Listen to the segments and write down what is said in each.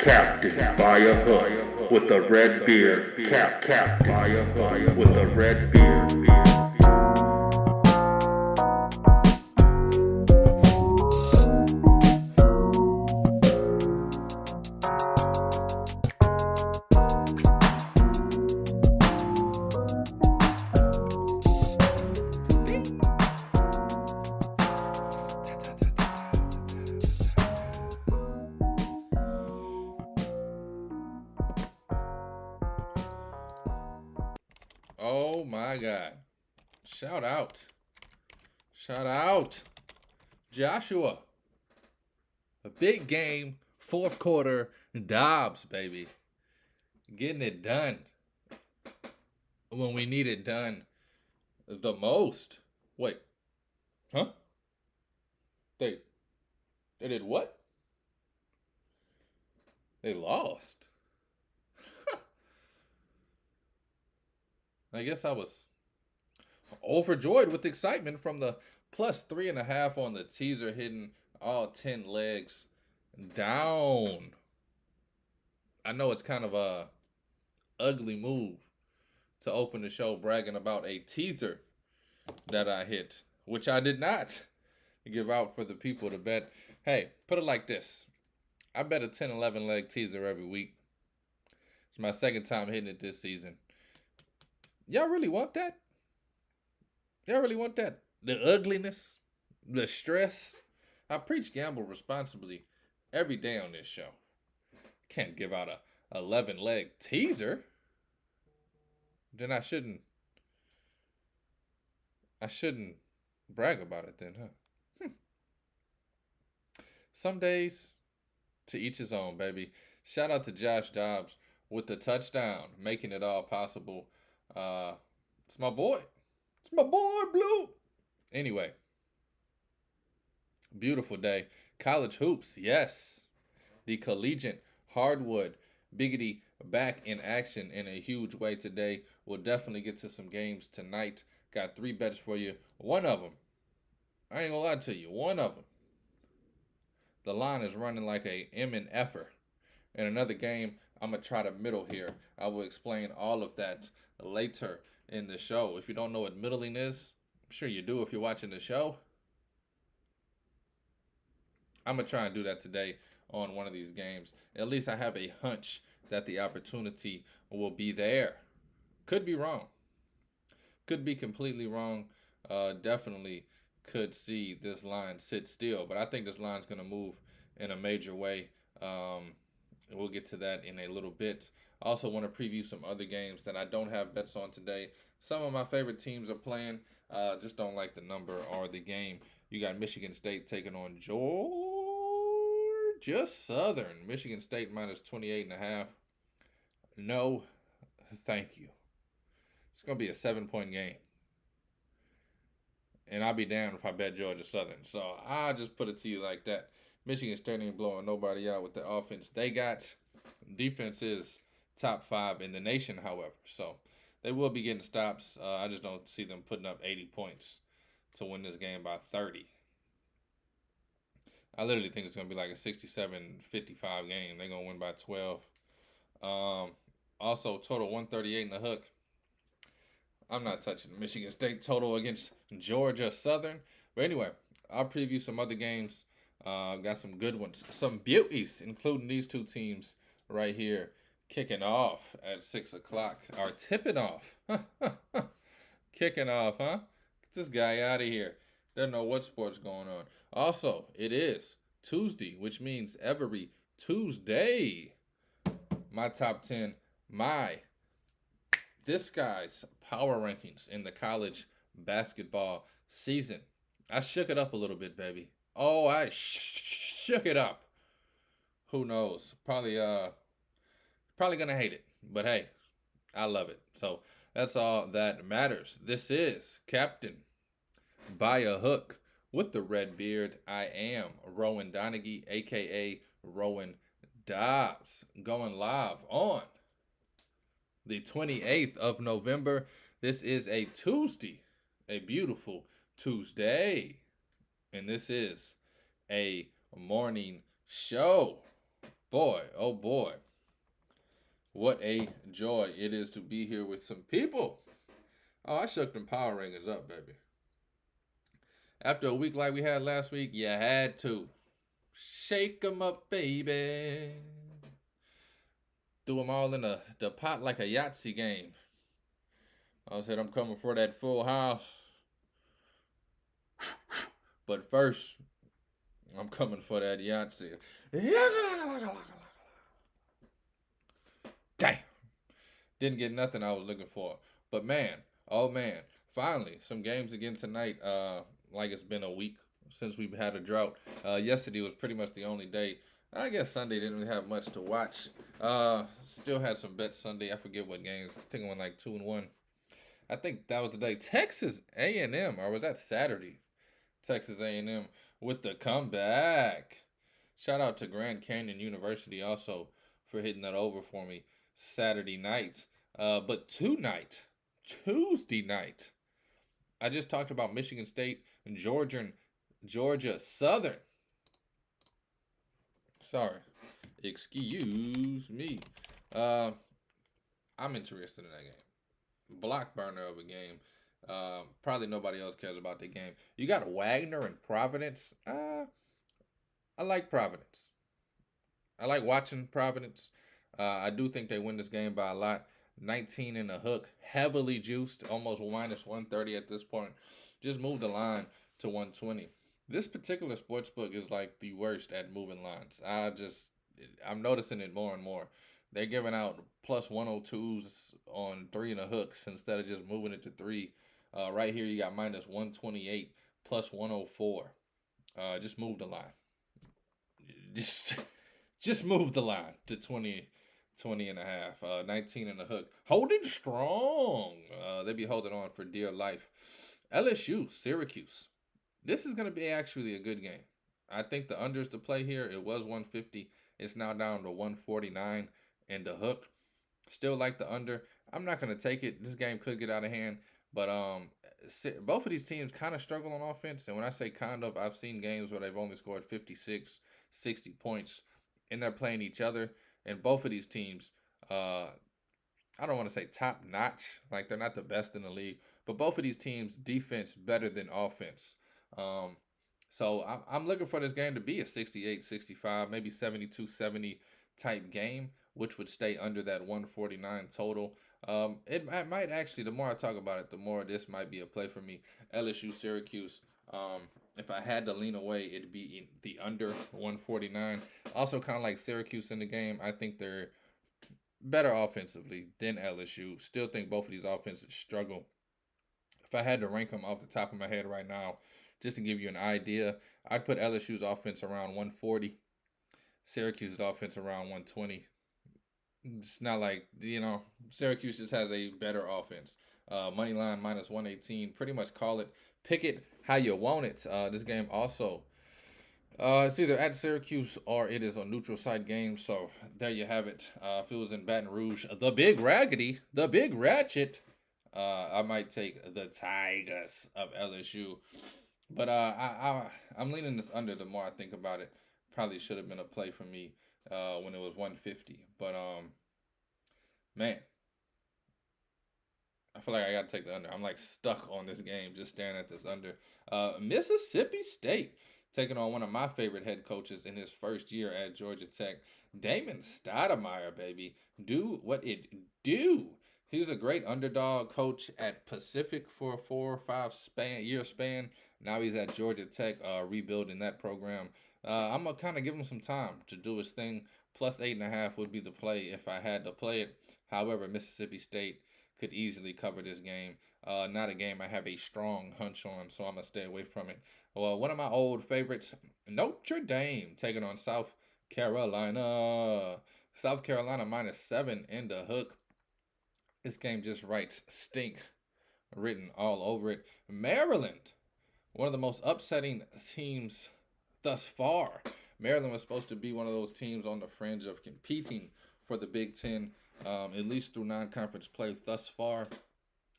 Captain by a hook with a red beard. Captain by a hook with a red beard. Oh my God. Shout out. Shout out. Joshua. A big game, fourth quarter, Dobbs, baby. Getting it done when we need it done the most. Wait. Huh? They did what? They lost. I guess I was overjoyed with excitement from the plus 3.5 on the teaser, hitting all 10 legs down. I know it's kind of a ugly move to open the show bragging about a teaser that I hit, which I did not give out for the people to bet. Hey, put it like this. I bet a 10-11 leg teaser every week. It's my second time hitting it this season. Y'all really want that? Y'all really want that? The ugliness? The stress? I preach gamble responsibly every day on this show. Can't give out a 11 leg teaser. Then I shouldn't brag about it then, huh? Some days to each his own, baby. Shout out to Josh Dobbs with the touchdown, making it all possible. It's my boy. It's my boy, Blue. Anyway, beautiful day. College hoops, yes. The collegiate hardwood biggity back in action in a huge way today. We'll definitely get to some games tonight. Got 3 bets for you. One of them, I ain't gonna lie to you, one of them, the line is running like a M and F'er. In another game, I'm going to try to middle here. I will explain all of that later in the show. If you don't know what middling is, I'm sure you do if you're watching the show. I'm going to try and do that today on one of these games. At least I have a hunch that the opportunity will be there. Could be wrong. Could be completely wrong. Definitely could see this line sit still. But I think this line's going to move in a major way. We'll get to that in a little bit. I also want to preview some other games that I don't have bets on today. Some of my favorite teams are playing. Just don't like the number or the game. You got Michigan State taking on Georgia Southern. Michigan State minus 28.5. No, thank you. It's going to be a 7-point game. And I'll be damned if I bet Georgia Southern. So I'll just put it to you like that. Michigan State ain't blowing nobody out with the offense they got. Defense is top 5 in the nation, however. So they will be getting stops. I just don't see them putting up 80 points to win this game by 30. I literally think it's going to be like a 67-55 game. They're going to win by 12. Also, total 138 in the hook. I'm not touching Michigan State total against Georgia Southern. But anyway, I'll preview some other games. Got some good ones. Some beauties, including these 2 teams right here. Kicking off at 6 o'clock. Or tipping off. Kicking off, huh? Get this guy out of here. Doesn't know what sport's going on. Also, it is Tuesday, which means every Tuesday, my top 10, this guy's power rankings in the college basketball season. I shook it up a little bit, baby. Oh, I shook it up. Who knows? Probably gonna hate it. But hey, I love it. So that's all that matters. This is Captain by a Hook with the red beard. I am Rowan Donaghy, aka Rowan Dobbs, going live on the 28th of November. This is a Tuesday, a beautiful Tuesday. And this is a morning show. Boy, oh boy. What a joy it is to be here with some people. Oh, I shook them power rankings up, baby. After a week like we had last week, you had to. Shake them up, baby. Threw them all in the pot like a Yahtzee game. I said, I'm coming for that full house. But first, I'm coming for that Yahtzee. Damn. Didn't get nothing I was looking for. But man, oh man, finally, some games again tonight. Like it's been a week since we've had a drought. Yesterday was pretty much the only day. I guess Sunday didn't really have much to watch. Still had some bets Sunday. I forget what games. I think I went like 2-1. I think that was the day. Texas A&M, or was that Saturday? Texas A&M with the comeback. Shout out to Grand Canyon University also for hitting that over for me Saturday night. But Tuesday night, I just talked about Michigan State and Georgia Southern. Sorry, excuse me. I'm interested in that game. Block burner of a game. Probably nobody else cares about the game. You got Wagner and Providence. I like Providence. I like watching Providence. I do think they win this game by a lot. 19 in the hook, heavily juiced, almost minus 130 at this point. Just moved the line to 120. This particular sports book is like the worst at moving lines. I'm noticing it more and more. They're giving out plus 102s on 3 in the hooks instead of just moving it to 3. Right here, you got minus 128, plus 104. Just move the line. Just move the line to 20 and a half. 19 in the hook. Holding strong. They be holding on for dear life. LSU, Syracuse. This is going to be actually a good game. I think the unders to play here, it was 150. It's now down to 149 in the hook. Still like the under. I'm not going to take it. This game could get out of hand. But both of these teams kind of struggle on offense. And when I say kind of, I've seen games where they've only scored 56, 60 points. And they're playing each other. And both of these teams, I don't want to say top notch. Like they're not the best in the league. But both of these teams, defense better than offense. So I'm looking for this game to be a 68-65, maybe 72-70 type game, which would stay under that 149 total. It might actually, the more I talk about it, the more this might be a play for me. LSU, Syracuse. If I had to lean away, it'd be in the under 149. Also, kind of like Syracuse in the game. I think they're better offensively than LSU. Still think both of these offenses struggle. If I had to rank them off the top of my head right now, just to give you an idea, I'd put LSU's offense around 140, Syracuse's offense around 120. It's not like, Syracuse just has a better offense. Money line minus 118. Pretty much call it. Pick it how you want it. This game also, it's either at Syracuse or it is a neutral site game. So there you have it. If it was in Baton Rouge, the Big Raggedy, the Big Ratchet, I might take the Tigers of LSU. But I'm leaning this under the more I think about it. Probably should have been a play for me when it was 150. But, man, I feel like I got to take the under. I'm like stuck on this game just staring at this under. Mississippi State taking on one of my favorite head coaches in his first year at Georgia Tech. Damon Stoudemire, baby. Do what it do. He was a great underdog coach at Pacific for a 4 or 5 year span. Now he's at Georgia Tech, rebuilding that program. I'm going to kind of give him some time to do his thing. Plus 8.5 would be the play if I had to play it. However, Mississippi State could easily cover this game. Not a game I have a strong hunch on, so I'm going to stay away from it. Well, one of my old favorites, Notre Dame, taking on South Carolina. South Carolina minus 7 in the hook. This game just writes stink written all over it. Maryland, one of the most upsetting teams thus far. Maryland was supposed to be one of those teams on the fringe of competing for the Big Ten, at least through non-conference play thus far.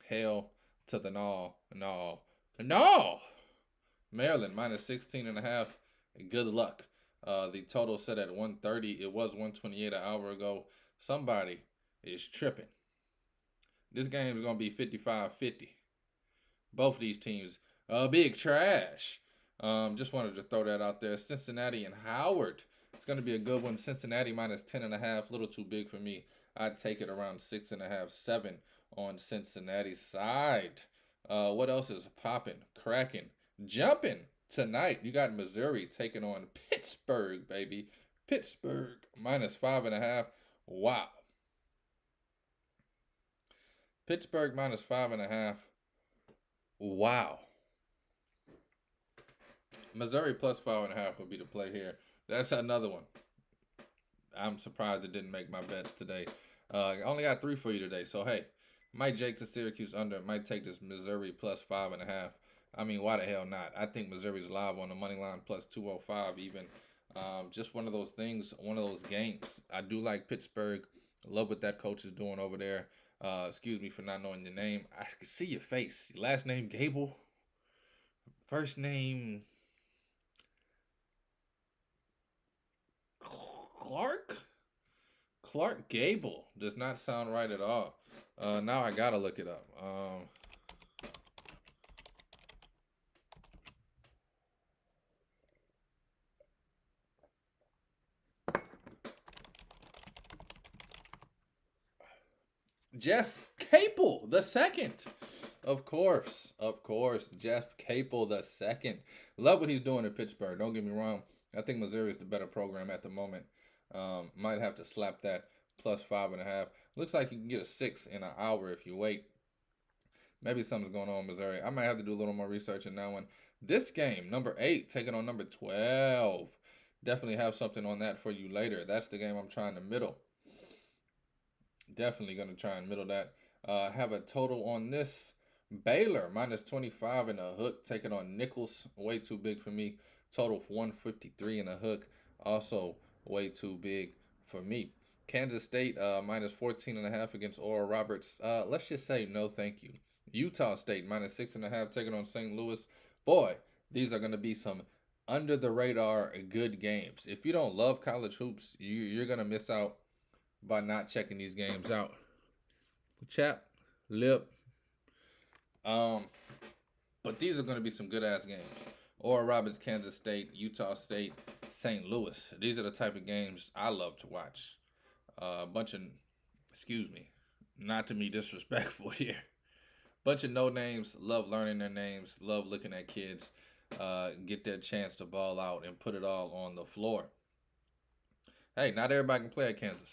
Hell to the no. Maryland minus 16.5. Good luck. The total set at 130. It was 128 an hour ago. Somebody is tripping. This game is going to be 55-50. Both of these teams, big trash. Just wanted to throw that out there. Cincinnati and Howard. It's going to be a good one. Cincinnati minus 10.5. A little too big for me. I'd take it around 6.5, 7 on Cincinnati's side. What else is popping, cracking, jumping tonight? You got Missouri taking on Pittsburgh, baby. Pittsburgh minus 5.5. Wow. Pittsburgh minus 5.5. Wow. Missouri plus 5.5 would be the play here. That's another one. I'm surprised it didn't make my bets today. I only got 3 for you today. So, hey, might Jake to Syracuse under. Might take this Missouri plus 5.5. I mean, why the hell not? I think Missouri's live on the money line plus 205 even. Just one of those things, one of those games. I do like Pittsburgh. Love what that coach is doing over there. Excuse me for not knowing your name. I can see your face. Last name Gable. First name Clark Gable. Does not sound right at all. Now I gotta look it up. Jeff Capel the second. Of course, Jeff Capel the second. Love what he's doing in Pittsburgh. Don't get me wrong. I think Missouri is the better program at the moment. Might have to slap that plus 5.5. Looks like you can get a 6 in an hour if you wait. Maybe something's going on in Missouri. I might have to do a little more research in that one. This game, number 8, taking on number 12. Definitely have something on that for you later. That's the game I'm trying to middle. Definitely going to try and middle that. Have a total on this. Baylor minus 25 and a hook. Taking on Nichols. Way too big for me. Total for 153 and a hook. Also way too big for me. Kansas State minus 14.5 against Oral Roberts. Let's just say no thank you. Utah State minus 6.5 taking on St. Louis. Boy, these are going to be some under the radar good games. If you don't love college hoops, you're going to miss out by not checking these games out. Chap, lip. But these are going to be some good ass games. Oral Roberts, Kansas State, Utah State, St. Louis. These are the type of games I love to watch. A bunch of, excuse me, not to be disrespectful here. Bunch of no names, love learning their names, love looking at kids get their chance to ball out and put it all on the floor. Hey, not everybody can play at Kansas.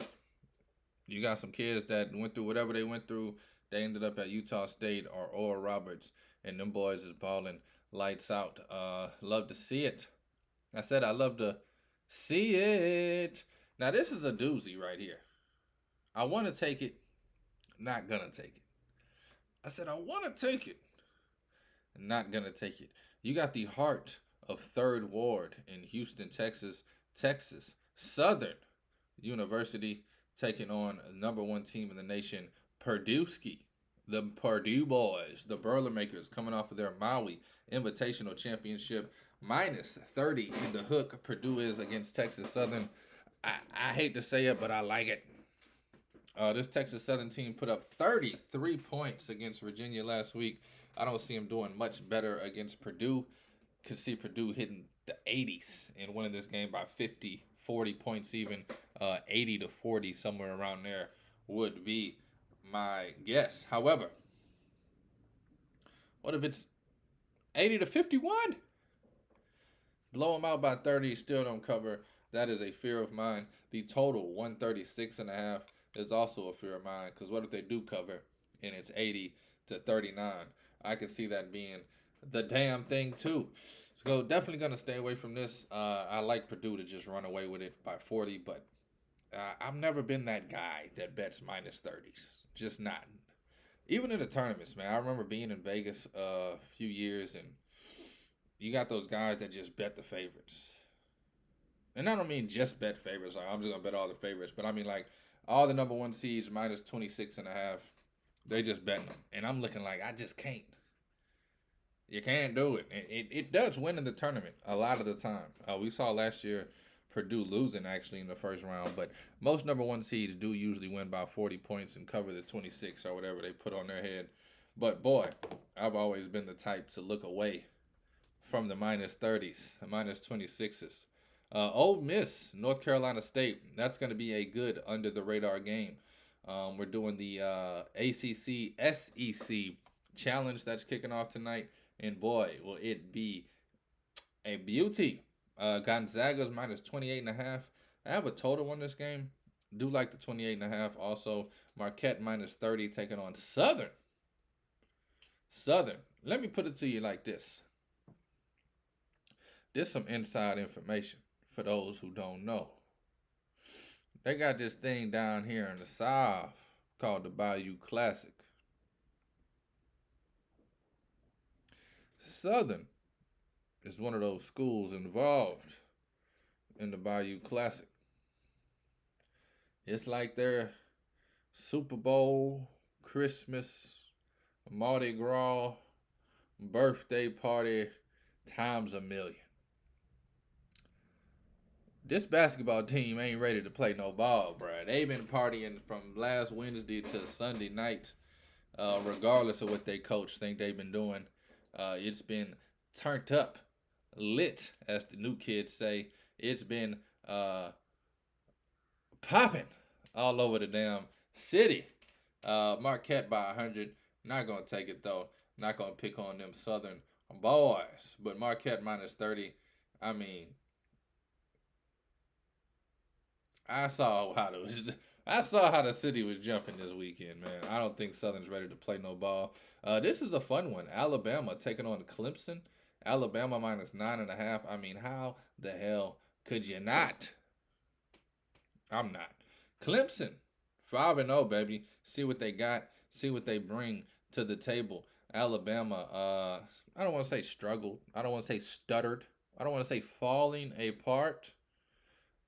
You got some kids that went through whatever they went through. They ended up at Utah State or Oral Roberts, and them boys is balling lights out. Love to see it. I said I love to see it. Now, this is a doozy right here. I want to take it, not going to take it. I said I want to take it, not going to take it. You got the heart of 3rd Ward in Houston, Texas. Texas Southern University taking on number 1 team in the nation, Purdue-ski. The Purdue boys, the Boilermakers, coming off of their Maui Invitational Championship. Minus 30 in the hook. Purdue is against Texas Southern. I hate to say it, but I like it. This Texas Southern team put up 33 points against Virginia last week. I don't see them doing much better against Purdue. Could see Purdue hitting the 80s and winning this game by 50, 40 points even. 80 to 40, somewhere around there would be my guess. However, what if it's 80 to 51? Blow them out by 30, still don't cover. That is a fear of mine. The total, 136.5, is also a fear of mine. Because what if they do cover and it's 80 to 39? I can see that being the damn thing too. So definitely going to stay away from this. I like Purdue to just run away with it by 40. But I've never been that guy that bets minus 30s. Just not. Even in the tournaments, man. I remember being in Vegas a few years and you got those guys that just bet the favorites. And I don't mean just bet favorites. Like, I'm just going to bet all the favorites. But I mean, like, all the number 1 seeds minus 26.5. They just betting them. And I'm looking like, I just can't. You can't do it. It does win in the tournament a lot of the time. We saw last year Purdue losing actually in the first round. But most number one seeds do usually win by 40 points and cover the 26 or whatever they put on their head. But boy, I've always been the type to look away from the minus 30s, the minus 26s. Ole Miss, North Carolina State. That's going to be a good under the radar game. We're doing the ACC SEC challenge that's kicking off tonight, and boy, will it be a beauty. Gonzaga's minus 28.5. I have a total on this game. Do like the 28.5. Also, Marquette minus 30 taking on Southern. Southern. Let me put it to you like this. There's some inside information for those who don't know. They got this thing down here in the South called the Bayou Classic. Southern is one of those schools involved in the Bayou Classic. It's like their Super Bowl, Christmas, Mardi Gras, birthday party times a million. This basketball team ain't ready to play no ball, bruh. They've been partying from last Wednesday to Sunday night, regardless of what they coach think they've been doing. It's been turned up, lit, as the new kids say. It's been popping all over the damn city. Marquette by 100. Not going to take it, though. Not going to pick on them Southern boys. But Marquette minus 30. I mean, I saw how the city was jumping this weekend, man. I don't think Southern's ready to play no ball. This is a fun one. Alabama taking on Clemson. Alabama minus 9.5. I mean, how the hell could you not? I'm not. Clemson, 5-0, baby. See what they got. See what they bring to the table. Alabama, I don't want to say struggled. I don't want to say stuttered. I don't want to say falling apart.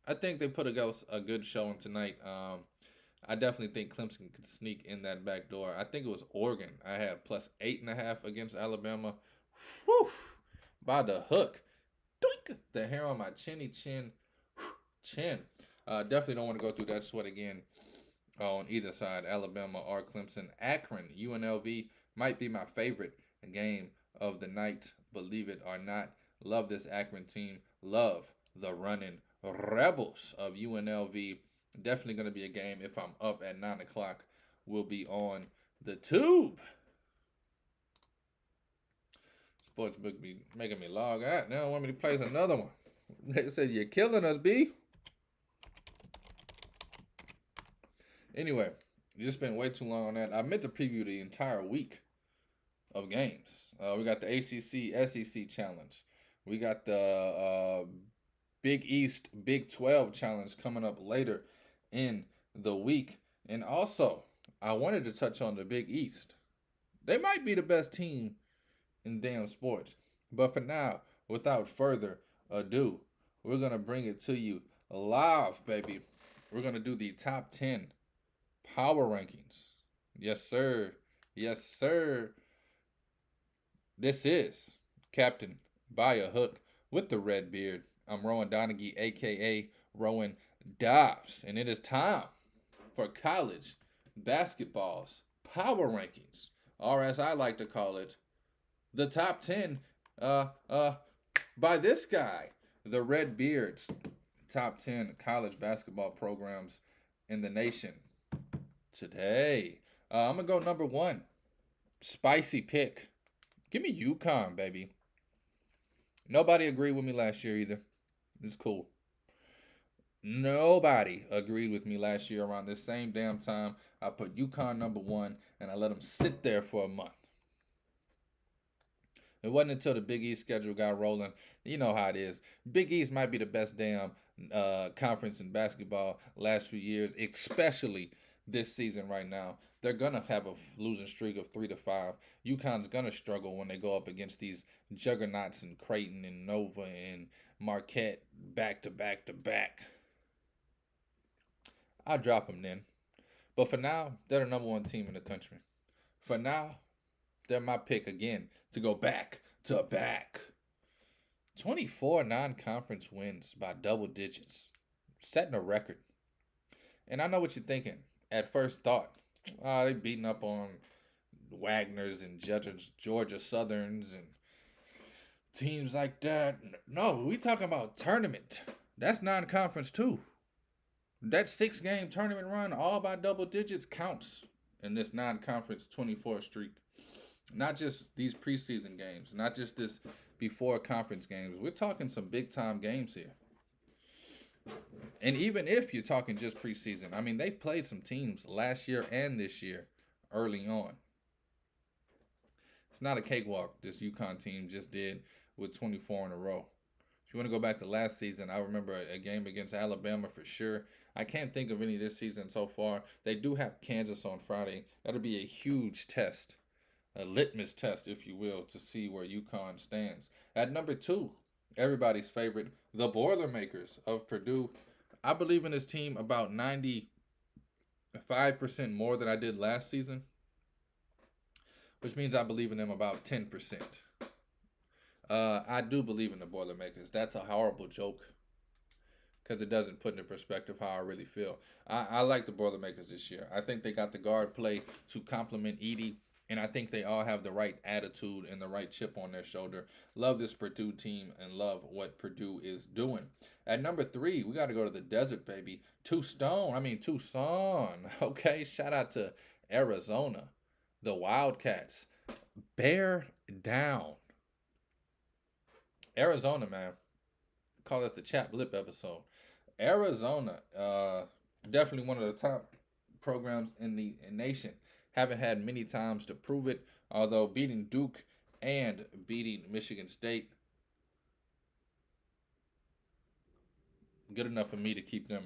I think they put a good showing tonight. I definitely think Clemson could sneak in that back door. I think it was Oregon. I had plus 8.5 against Alabama. Whew, by the hook. Doink, the hair on my chin. Definitely don't want to go through that sweat again on either side, Alabama or Clemson. Akron, UNLV might be my favorite game of the night, believe it or not. Love this Akron team. Love the running Rebels of UNLV. Definitely going to be a game. If I'm up at 9 o'clock, we'll be on the tube. Sportsbook be making me log out. Now want me to place another one. They said, you're killing us, B. Anyway, just been way too long on that. I meant to preview the entire week of games. We got the ACC SEC challenge. We got the Big East Big 12 challenge coming up later in the week. And also, I wanted to touch on the Big East. They might be the best team in damn sports. But for now, without further ado, we're going to bring it to you live, baby. We're going to do the top 10 power rankings. Yes, sir. Yes, sir. This is Captain by a Hook with the red beard. I'm Rowan Donaghy, a.k.a. Rowan Dobbs. And it is time for college basketball's power rankings. Or as I like to call it, the top 10 by this guy, the red beard's top 10 college basketball programs in the nation today. I'm going to go number 1. Spicy pick. Give me UConn, baby. Nobody agreed with me last year either. It's cool. Nobody agreed with me last year around this same damn time. I put UConn number 1, and I let them sit there for a month. It wasn't until the Big East schedule got rolling. You know how it is. Big East might be the best damn conference in basketball last few years, especially this season right now. They're going to have a losing streak of 3 to 5. UConn's going to struggle when they go up against these juggernauts in Creighton and Nova and Marquette back to back to back. I'll drop them then. But for now, they're the number 1 team in the country. For now, they're my pick again to go back to back 24 non-conference wins by double digits, setting a record. And I know what you're thinking at first thought. Oh, they beating up on Wagners and Georgia Southerns and teams like that. No, we talking about tournament. That's non-conference too. That 6-game tournament run, all by double digits, counts in this non-conference 24 streak. Not just these preseason games, not just this before conference games. We're talking some big time games here. And even if you're talking just preseason, I mean, they've played some teams last year and this year early on. It's not a cakewalk this UConn team just did with 24 in a row. If you want to go back to last season, I remember a game against Alabama for sure. I can't think of any this season so far. They do have Kansas on Friday. That'll be a huge test, a litmus test, if you will, to see where UConn stands. At number 2, everybody's favorite, the Boilermakers of Purdue. I believe in this team about 95% more than I did last season, which means I believe in them about 10%. I do believe in the Boilermakers. That's a horrible joke because it doesn't put into perspective how I really feel. I like the Boilermakers this year. I think they got the guard play to complement Edey, and I think they all have the right attitude and the right chip on their shoulder. Love this Purdue team and love what Purdue is doing. At number 3, we got to go to the desert, baby. Tucson. Okay, shout out to Arizona. The Wildcats. Bear down. Arizona, man. Call this the Chap Lip episode. Arizona, definitely one of the top programs in the nation. Haven't had many times to prove it, although beating Duke and beating Michigan State, good enough for me to keep them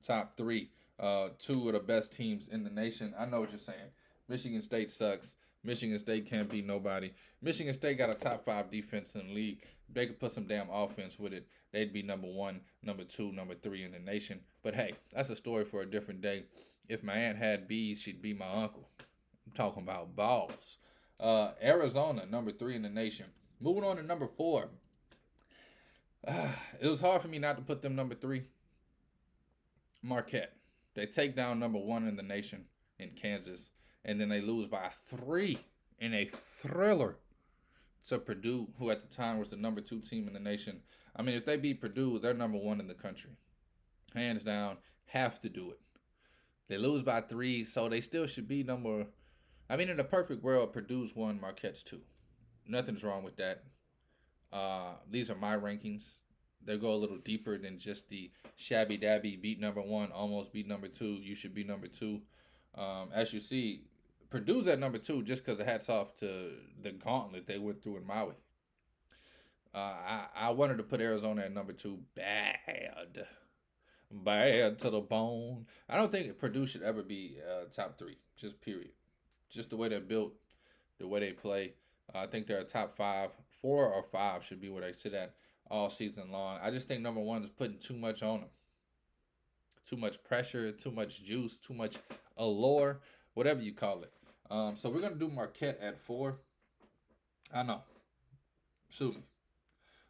top 3. 2 of the best teams in the nation. I know what you're saying. Michigan State sucks. Michigan State can't beat nobody. Michigan State got a top 5 defense in the league. They could put some damn offense with it. They'd be number 1, number 2, number 3 in the nation. But hey, that's a story for a different day. If my aunt had bees, she'd be my uncle. I'm talking about balls. Arizona, number 3 in the nation. Moving on to number 4. It was hard for me not to put them number 3. Marquette. They take down number 1 in the nation in Kansas, and then they lose by 3 in a thriller to Purdue, who at the time was the number 2 team in the nation. I mean, if they beat Purdue, they're number 1 in the country. Hands down, have to do it. They lose by 3, so they still should be number... I mean, in the perfect world, Purdue's 1, Marquette's 2. Nothing's wrong with that. These are my rankings. They go a little deeper than just the shabby-dabby beat number 1, almost beat number 2, you should be number 2. As you see, Purdue's at number 2 just because of hats off to the gauntlet they went through in Maui. I wanted to put Arizona at number 2. Bad to the bone. I don't think Purdue should ever be top 3, just period. Just the way they're built, the way they play. I think they're a top 5. 4 or 5 should be where they sit at all season long. I just think number 1 is putting too much on them. Too much pressure, too much juice, too much allure, whatever you call it. So we're going to do Marquette at 4. I know. Sue me.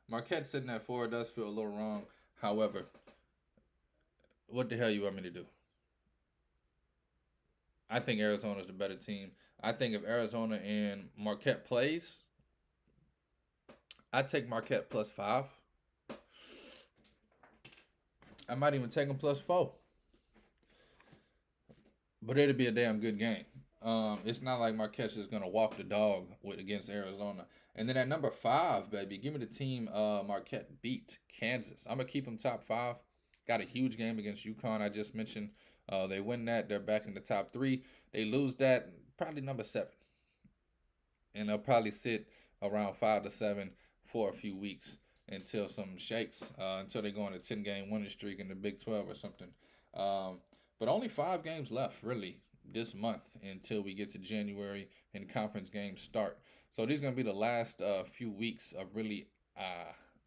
Marquette sitting at 4 does feel a little wrong. However, what the hell you want me to do? I think Arizona's the better team. I think if Arizona and Marquette plays, I'd take Marquette plus 5. I might even take them plus 4. But it'll be a damn good game. It's not like Marquette's just going to walk the dog against Arizona. And then at number 5, baby, give me the team Marquette beat Kansas. I'm going to keep them top 5. Got a huge game against UConn I just mentioned. They win that. They're back in the top 3. They lose that, probably number 7. And they'll probably sit around 5 to 7 for a few weeks until some shakes, until they go on a 10-game winning streak in the Big 12 or something. But only 5 games left, really, this month until we get to January and conference games start. So these are going to be the last few weeks of really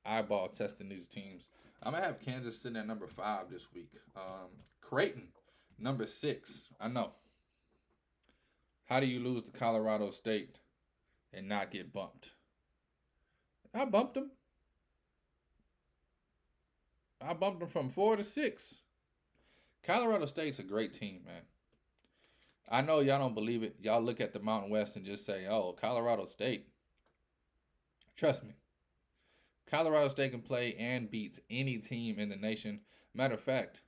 eyeball testing these teams. I'm going to have Kansas sitting at number 5 this week. Creighton, number 6. I know. How do you lose to Colorado State and not get bumped? I bumped them. I bumped them from 4 to 6. Colorado State's a great team, man. I know y'all don't believe it. Y'all look at the Mountain West and just say, oh, Colorado State. Trust me. Colorado State can play and beats any team in the nation. Matter of fact,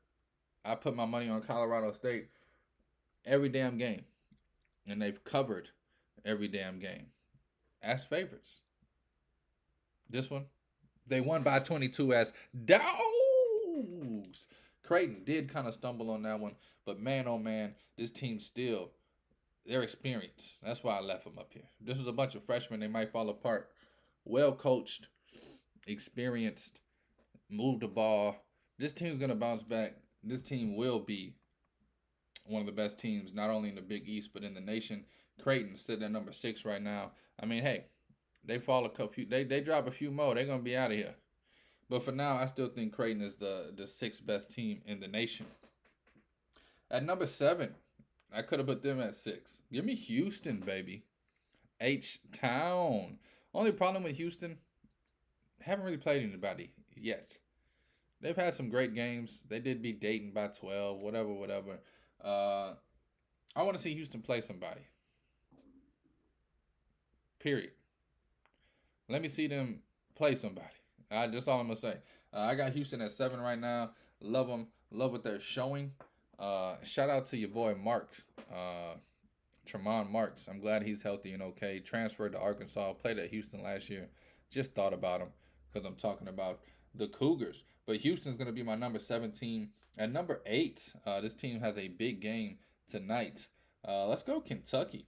I put my money on Colorado State every damn game. And they've covered every damn game as favorites. This one, they won by 22 as dogs. Creighton did kind of stumble on that one, but man, oh man, this team still, they're experienced. That's why I left them up here. If this was a bunch of freshmen, they might fall apart. Well coached, experienced, move the ball. This team's going to bounce back. This team will be one of the best teams, not only in the Big East, but in the nation. Creighton sitting at number 6 right now. I mean, hey, they fall a couple, they drop a few more, they're going to be out of here. But for now, I still think Creighton is the 6th best team in the nation. At number 7, I could have put them at 6. Give me Houston, baby. H-Town. Only problem with Houston, haven't really played anybody yet. They've had some great games. They did beat Dayton by 12, whatever. I want to see Houston play somebody. Period. Let me see them play somebody. That's all I'm going to say. I got Houston at 7 right now. Love them. Love what they're showing. Shout out to your boy Mark. Tremont Marks. I'm glad he's healthy and okay. Transferred to Arkansas. Played at Houston last year. Just thought about him because I'm talking about the Cougars. But Houston's going to be my number 7 team. At number 8, this team has a big game tonight. Let's go Kentucky.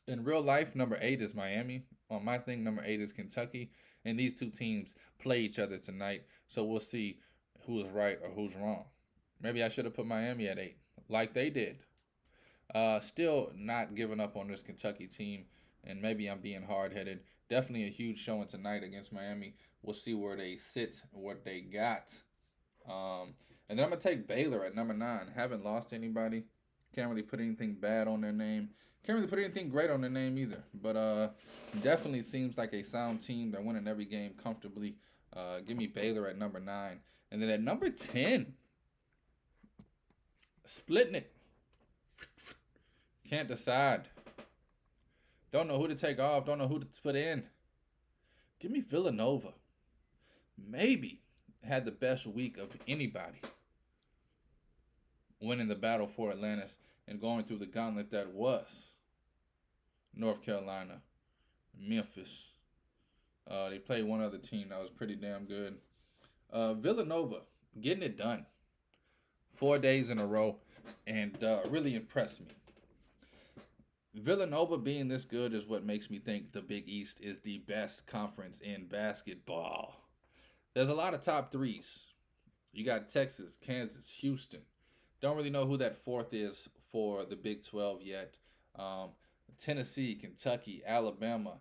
In real life, number 8 is Miami. On my thing, number 8 is Kentucky. And these two teams play each other tonight. So we'll see who is right or who's wrong. Maybe I should have put Miami at 8, like they did. Still not giving up on this Kentucky team. And maybe I'm being hard-headed. Definitely a huge showing tonight against Miami. We'll see where they sit and what they got. And then I'm going to take Baylor at number 9. Haven't lost anybody. Can't really put anything bad on their name. Can't really put anything great on their name either. But definitely seems like a sound team. They're winning every game comfortably. Give me Baylor at number 9. And then at number 10, splitting it. Can't decide. Don't know who to take off. Don't know who to put in. Give me Villanova. Maybe had the best week of anybody. Winning the battle for Atlantis and going through the gauntlet that was North Carolina, Memphis. They played one other team that was pretty damn good. Villanova, getting it done. 4 days in a row and really impressed me. Villanova being this good is what makes me think the Big East is the best conference in basketball. There's a lot of top 3s. You got Texas, Kansas, Houston. Don't really know who that 4th is for the Big 12 yet. Tennessee, Kentucky, Alabama.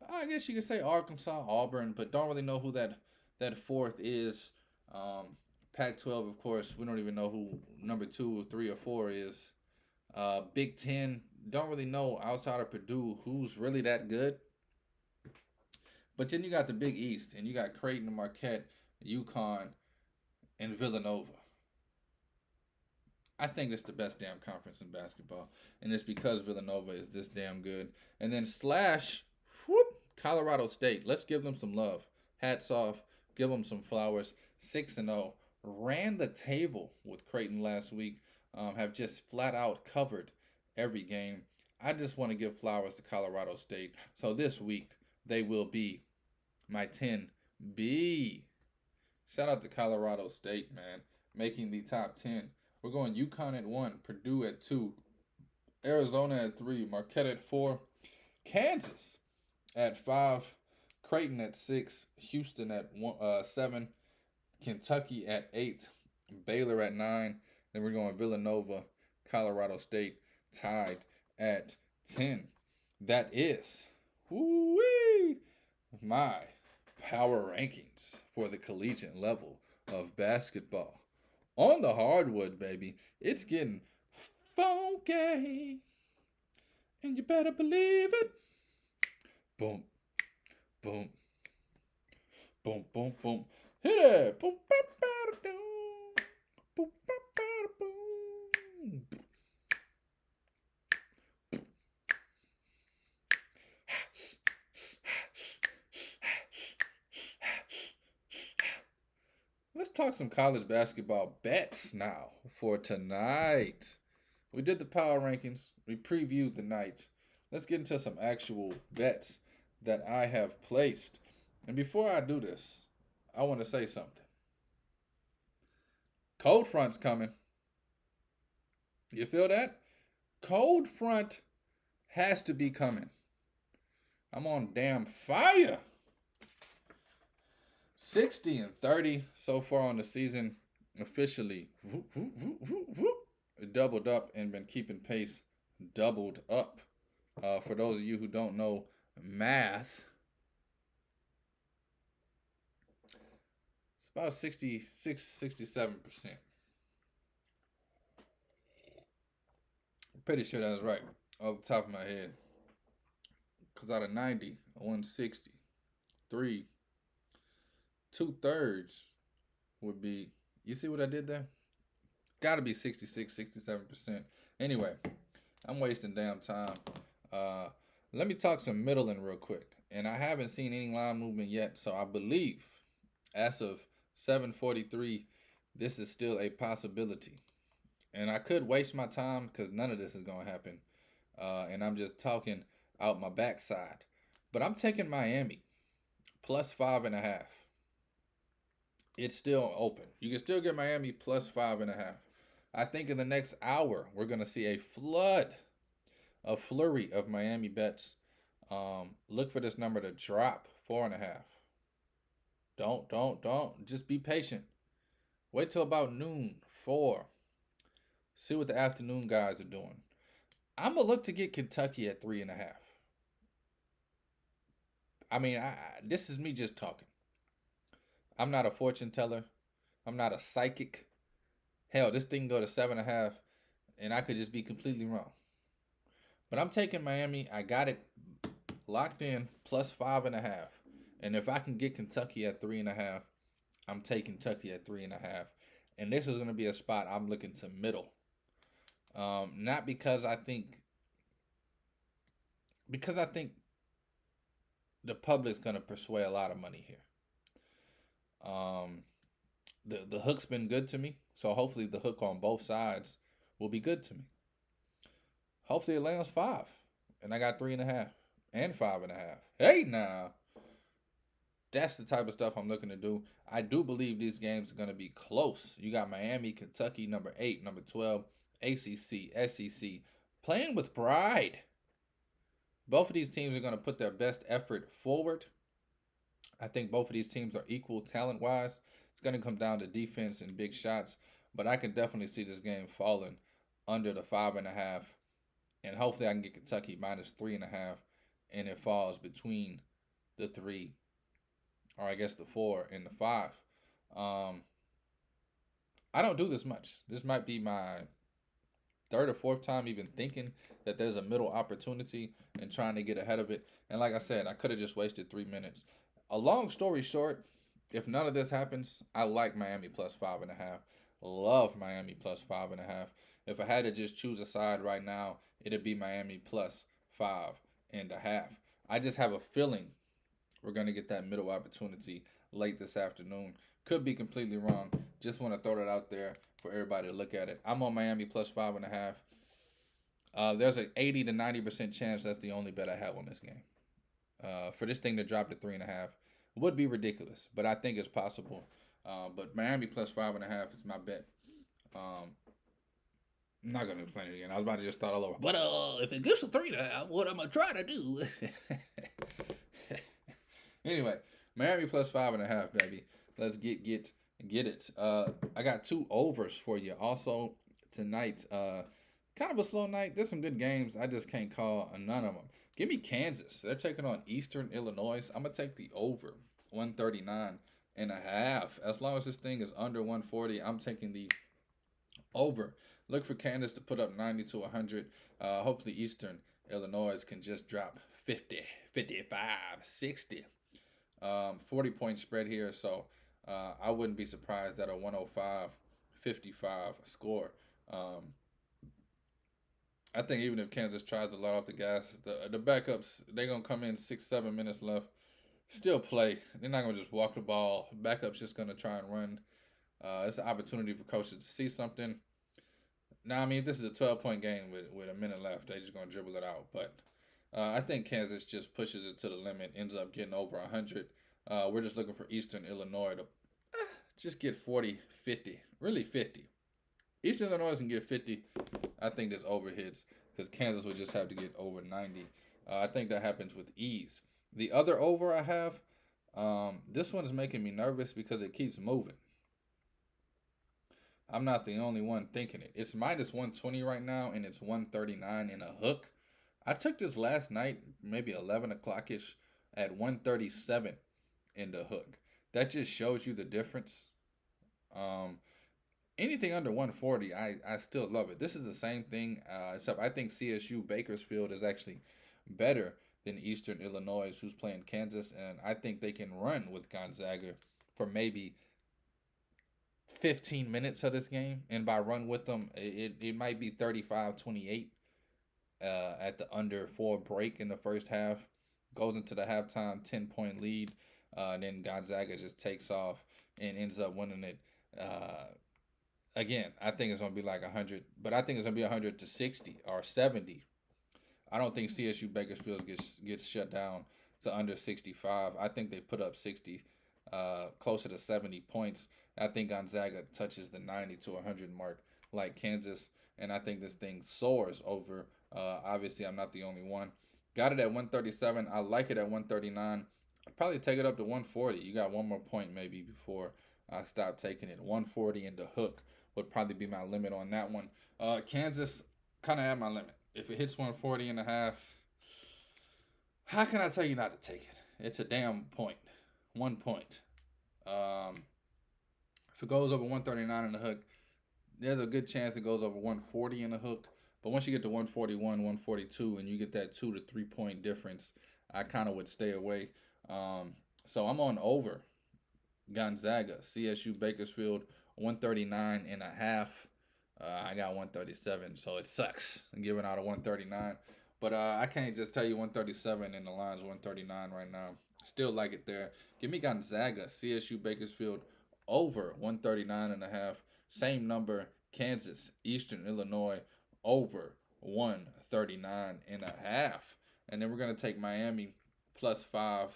I guess you could say Arkansas, Auburn, but don't really know who that 4th is. Pac-12, of course, we don't even know who number 2 or 3 or 4 is. Big 10, don't really know outside of Purdue who's really that good. But then you got the Big East, and you got Creighton and Marquette, UConn, and Villanova. I think it's the best damn conference in basketball, and it's because Villanova is this damn good. And then Colorado State. Let's give them some love. Hats off. Give them some flowers. 6-0. Ran the table with Creighton last week. Have just flat out covered every game. I just want to give flowers to Colorado State. So this week, they will be my 10B. Shout out to Colorado State, man. Making the top 10. We're going UConn at 1, Purdue at 2, Arizona at 3, Marquette at 4, Kansas at 5, Creighton at 6, Houston at 7, Kentucky at 8, Baylor at 9. Then we're going Villanova, Colorado State tied at 10. That is my power rankings for the collegiate level of basketball. On the hardwood, baby, it's getting funky, and you better believe it. Boom, boom, boom, boom, boom. Hit it. Boom, ba, ba, da, doo. Boom, ba, ba, da, boom. Let's talk some college basketball bets now for tonight. We did the power rankings. We previewed the night. Let's get into some actual bets that I have placed. And before I do this, I want to say something. Cold front's coming. You feel that? Cold front has to be coming. I'm on damn fire. 60 and 30 so far on the season. Officially doubled up and been keeping pace doubled up. For those of you who don't know math, it's about 66, 67%. Pretty sure that's right off the top of my head. Because out of 90, 160, 3, 2/3 would be, you see what I did there? Gotta be 66, 67%. Anyway, I'm wasting damn time. Let me talk some middling real quick. And I haven't seen any line movement yet, so I believe as of 7:43, this is still a possibility. And I could waste my time because none of this is going to happen. And I'm just talking out my backside. But I'm taking Miami plus 5.5. It's still open. You can still get Miami plus 5.5. I think in the next hour, we're going to see a flurry of Miami bets. Look for this number to drop 4.5. Don't. Just be patient. Wait till about noon, 4. See what the afternoon guys are doing. I'm going to look to get Kentucky at 3.5. I mean, this is me just talking. I'm not a fortune teller. I'm not a psychic. Hell, this thing can go to 7.5, and I could just be completely wrong. But I'm taking Miami. I got it locked in plus 5.5. And if I can get Kentucky at 3.5, I'm taking Kentucky at 3.5. And this is going to be a spot I'm looking to middle. Not because I think the public's going to persuade a lot of money here. The hook's been good to me, so hopefully the hook on both sides will be good to me. Hopefully it lands 5, and I got 3.5 and 5.5. Hey, now, that's the type of stuff I'm looking to do. I do believe these games are going to be close. You got Miami, Kentucky, number 8, number 12, ACC, SEC, playing with pride. Both of these teams are going to put their best effort forward. I think both of these teams are equal talent-wise. It's going to come down to defense and big shots, but I can definitely see this game falling under the 5.5, and hopefully I can get Kentucky minus 3.5, and it falls between the 3, or I guess the 4 and the 5. I don't do this much. This might be my third or fourth time even thinking that there's a middle opportunity and trying to get ahead of it. And like I said, I could have just wasted 3 minutes. A long story short, if none of this happens, I like Miami plus 5.5. Love Miami plus 5.5. If I had to just choose a side right now, it'd be Miami plus 5.5. I just have a feeling we're going to get that middle opportunity late this afternoon. Could be completely wrong. Just want to throw that out there for everybody to look at it. I'm on Miami plus 5.5. There's an 80 to 90% chance that's the only bet I have on this game. For this thing to drop to 3.5 would be ridiculous, but I think it's possible. But Miami plus 5.5 is my bet. I'm not gonna explain it again. I was about to just start all over. But if it gets to 3.5, what am I trying to do? Anyway, Miami plus 5.5, baby. Let's get it. I got 2 overs for you. Also tonight, kind of a slow night. There's some good games. I just can't call none of them. Give me Kansas. They're taking on Eastern Illinois. I'm gonna take the over 139.5. As long as this thing is under 140, I'm taking the over. Look for Kansas to put up 90 to 100. Hopefully Eastern Illinois can just drop 50, 55, 60. 40-point spread here, so I wouldn't be surprised at a 105-55 score. Um, I think even if Kansas tries to let off the gas, the backups, they're going to come in 6-7 minutes left, still play. They're not going to just walk the ball. Backups just going to try and run. It's an opportunity for coaches to see something. Now, I mean, if this is a 12-point game with a minute left, they're just going to dribble it out. But I think Kansas just pushes it to the limit, ends up getting over 100. We're just looking for Eastern Illinois to just get 40, 50, really 50. Eastern Illinois can get 50. I think this over hits because Kansas would just have to get over 90. I think that happens with ease. The other over I have, this one is making me nervous because it keeps moving. I'm not the only one thinking it. It's minus 120 right now, and it's 139 in a hook. I took this last night, maybe 11 o'clock ish, at 137 in the hook. That just shows you the difference. Anything under 140, I still love it. This is the same thing, except I think CSU Bakersfield is actually better than Eastern Illinois, who's playing Kansas, and I think they can run with Gonzaga for maybe 15 minutes of this game. And by run with them, it might be 35-28 at the under 4 break in the first half. Goes into the halftime 10-point lead. Then Gonzaga just takes off and ends up winning it. Again, I think it's going to be like 100, but I think it's going to be 100 to 60 or 70. I don't think CSU Bakersfield gets shut down to under 65. I think they put up 60, closer to 70 points. I think Gonzaga touches the 90 to 100 mark like Kansas, and I think this thing soars over. Obviously, I'm not the only one. Got it at 137. I like it at 139. I'd probably take it up to 140. You got one more point maybe before I stop taking it. 140 in the hook would probably be my limit on that one. Kansas kind of at my limit. If it hits 140 and a half, how can I tell you not to take it? It's a damn point. 1 point. If it goes over 139 in the hook, there's a good chance it goes over 140 in the hook. But once you get to 141, 142, and you get that 2 to 3 point difference, I kind of would stay away. So I'm on over Gonzaga, CSU Bakersfield, 139 and a half. I got 137, so it sucks. I'm giving out a 139. But I can't just tell you 137 and the line's 139 right now. Still like it there. Give me Gonzaga, CSU Bakersfield, over 139 and a half. Same number, Kansas, Eastern Illinois, over 139 and a half. And then we're going to take Miami plus 5,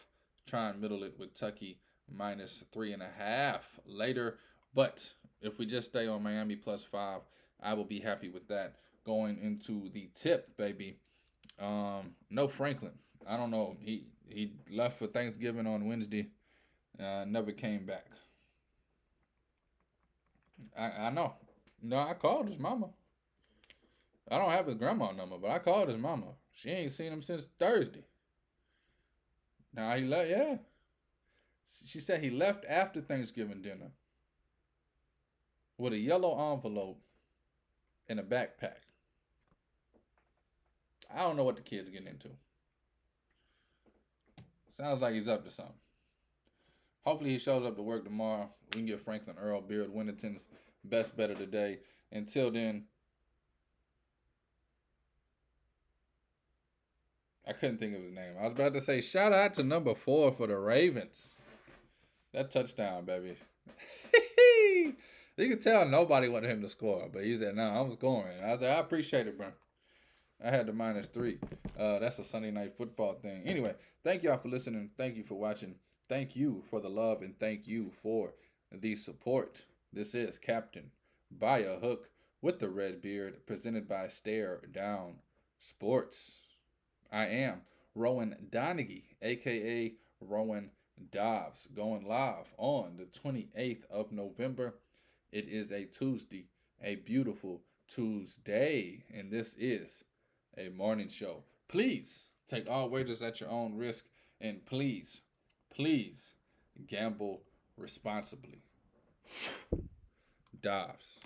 try and middle it with Tucky minus 3.5 later. But if we just stay on Miami plus 5, I will be happy with that. Going into the tip, baby. No Franklin. I don't know. He left for Thanksgiving on Wednesday. Never came back. I know. No, I called his mama. I don't have his grandma number, but I called his mama. She ain't seen him since Thursday. Now he left, yeah. She said he left after Thanksgiving dinner with a yellow envelope and a backpack. I don't know what the kid's getting into. Sounds like he's up to something. Hopefully he shows up to work tomorrow. We can get Franklin Earl Beard Winnington's best bet of the day. Until then, I couldn't think of his name. I was about to say, shout out to number 4 for the Ravens. That touchdown, baby. You could tell nobody wanted him to score, but he said, no, I'm scoring. I said, I appreciate it, bro. I had the minus 3. That's a Sunday night football thing. Anyway, thank y'all for listening. Thank you for watching. Thank you for the love, and thank you for the support. This is Captain by a Hook with the Red Beard, presented by Stare Down Sports. I am Rowan Donaghy, a.k.a. Rowan Dobbs, going live on the 28th of November. It is a Tuesday, a beautiful Tuesday, and this is a morning show. Please take all wagers at your own risk, and please gamble responsibly. Dobbs.